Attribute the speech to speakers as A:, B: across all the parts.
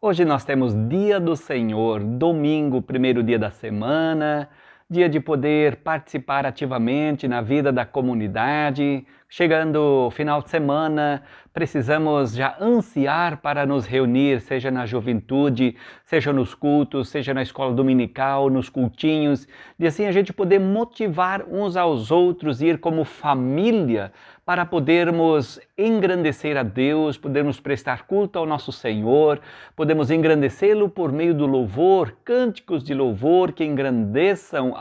A: Hoje nós temos Dia do Senhor, domingo, primeiro dia da semana, dia de poder participar ativamente na vida da comunidade. Chegando o final de semana, precisamos já ansiar para nos reunir, seja na juventude, seja nos cultos, seja na escola dominical, nos cultinhos, e assim a gente poder motivar uns aos outros, ir como família, para podermos engrandecer a Deus, podermos prestar culto ao nosso Senhor, podemos engrandecê-lo por meio do louvor, cânticos de louvor que engrandeçam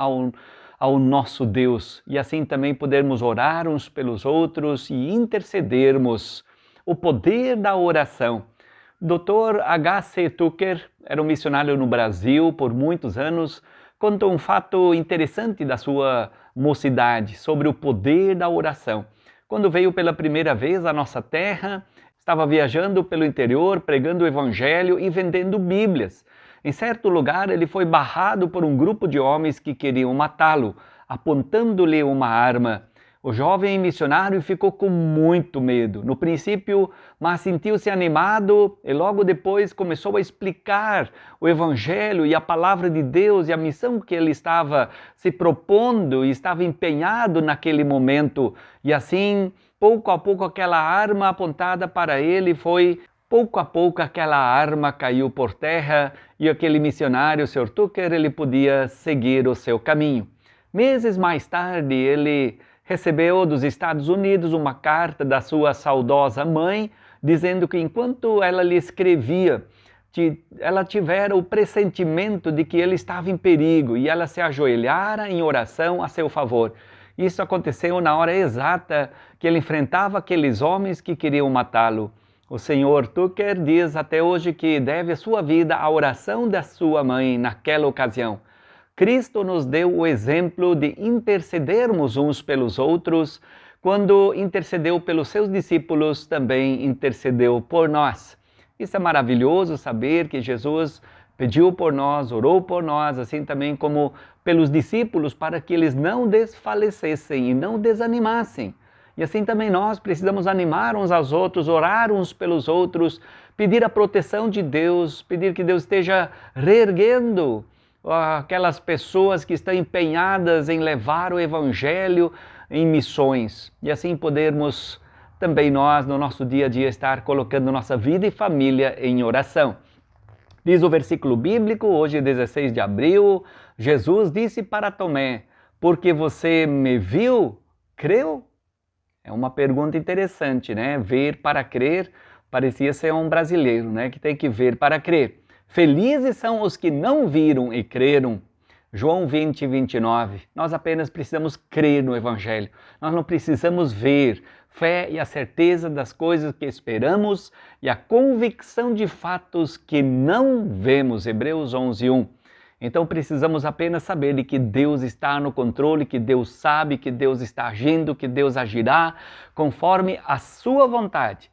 A: ao nosso Deus, e assim também podermos orar uns pelos outros e intercedermos. O poder da oração. Dr. H.C. Tucker era um missionário no Brasil por muitos anos, conta um fato interessante da sua mocidade sobre o poder da oração. Quando veio pela primeira vez à nossa terra, estava viajando pelo interior, pregando o Evangelho e vendendo Bíblias. Em certo lugar, ele foi barrado por um grupo de homens que queriam matá-lo, apontando-lhe uma arma. O jovem missionário ficou com muito medo. No princípio, mas sentiu-se animado e logo depois começou a explicar o Evangelho e a palavra de Deus e a missão que ele estava se propondo e estava empenhado naquele momento. E assim, pouco a pouco, aquela arma apontada para ele foi... Pouco a pouco aquela arma caiu por terra e aquele missionário, o Sr. Tucker, ele podia seguir o seu caminho. Meses mais tarde, ele recebeu dos Estados Unidos uma carta da sua saudosa mãe, dizendo que enquanto ela lhe escrevia, ela tivera o pressentimento de que ele estava em perigo e ela se ajoelhara em oração a seu favor. Isso aconteceu na hora exata que ele enfrentava aqueles homens que queriam matá-lo. O Sr. Tucker diz até hoje que deve a sua vida à oração da sua mãe naquela ocasião. Cristo nos deu o exemplo de intercedermos uns pelos outros. Quando intercedeu pelos seus discípulos, também intercedeu por nós. Isso é maravilhoso saber que Jesus pediu por nós, orou por nós, assim também como pelos discípulos, para que eles não desfalecessem e não desanimassem. E assim também nós precisamos animar uns aos outros, orar uns pelos outros, pedir a proteção de Deus, pedir que Deus esteja reerguendo aquelas pessoas que estão empenhadas em levar o Evangelho em missões. E assim podermos também nós, no nosso dia a dia, estar colocando nossa vida e família em oração. Diz o versículo bíblico, hoje 16 de abril, Jesus disse para Tomé, porque você me viu, creu? É uma pergunta interessante, né? Ver para crer parecia ser um brasileiro, né? Que tem que ver para crer. Felizes são os que não viram e creram. João 20, 29. Nós apenas precisamos crer no Evangelho. Nós não precisamos ver. Fé e a certeza das coisas que esperamos e a convicção de fatos que não vemos. Hebreus 11, 1. Então precisamos apenas saber de que Deus está no controle, que Deus sabe, que Deus está agindo, que Deus agirá conforme a sua vontade.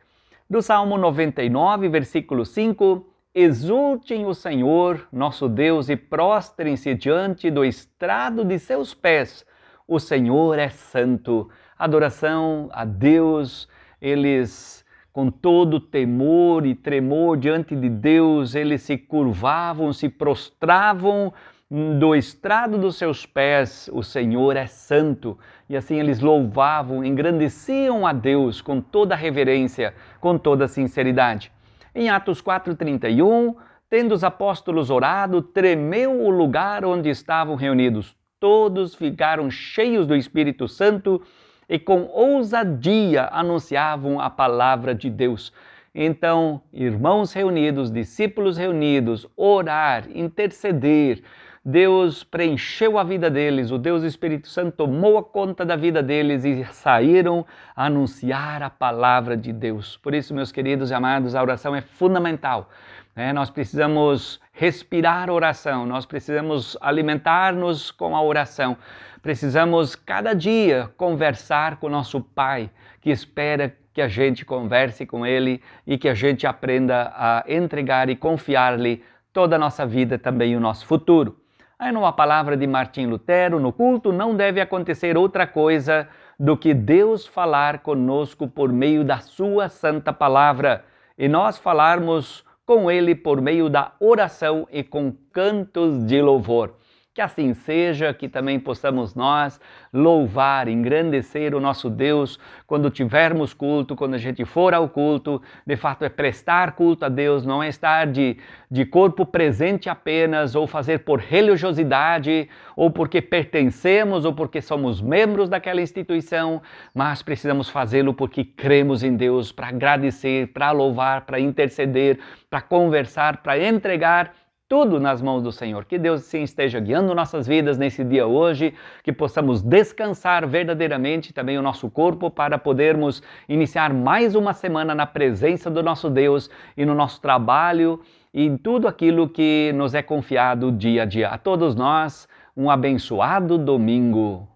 A: Do Salmo 99, versículo 5, exultem o Senhor, nosso Deus, e prostrem-se diante do estrado de seus pés. O Senhor é santo. Adoração a Deus, eles... Com todo temor e tremor diante de Deus, eles se curvavam, se prostravam do estrado dos seus pés. O Senhor é santo. E assim eles louvavam, engrandeciam a Deus com toda reverência, com toda sinceridade. Em Atos 4:31, tendo os apóstolos orado, tremeu o lugar onde estavam reunidos. Todos ficaram cheios do Espírito Santo e com ousadia anunciavam a palavra de Deus. Então, irmãos reunidos, discípulos reunidos, orar, interceder, Deus preencheu a vida deles, o Deus Espírito Santo tomou a conta da vida deles e saíram a anunciar a palavra de Deus. Por isso, meus queridos e amados, a oração é fundamental. Nós precisamos respirar oração, nós precisamos alimentar-nos com a oração. Precisamos cada dia conversar com o nosso Pai, que espera que a gente converse com Ele e que a gente aprenda a entregar e confiar-lhe toda a nossa vida, também o nosso futuro. Aí numa palavra de Martim Lutero, no culto não deve acontecer outra coisa do que Deus falar conosco por meio da sua santa palavra e nós falarmos com Ele por meio da oração e com cantos de louvor. Que assim seja, que também possamos nós louvar, engrandecer o nosso Deus quando tivermos culto, quando a gente for ao culto. De fato, é prestar culto a Deus, não é estar de corpo presente apenas, ou fazer por religiosidade, ou porque pertencemos, ou porque somos membros daquela instituição, mas precisamos fazê-lo porque cremos em Deus, para agradecer, para louvar, para interceder, para conversar, para entregar tudo nas mãos do Senhor. Que Deus sim esteja guiando nossas vidas nesse dia hoje, que possamos descansar verdadeiramente também o nosso corpo para podermos iniciar mais uma semana na presença do nosso Deus e no nosso trabalho e em tudo aquilo que nos é confiado dia a dia. A todos nós, um abençoado domingo.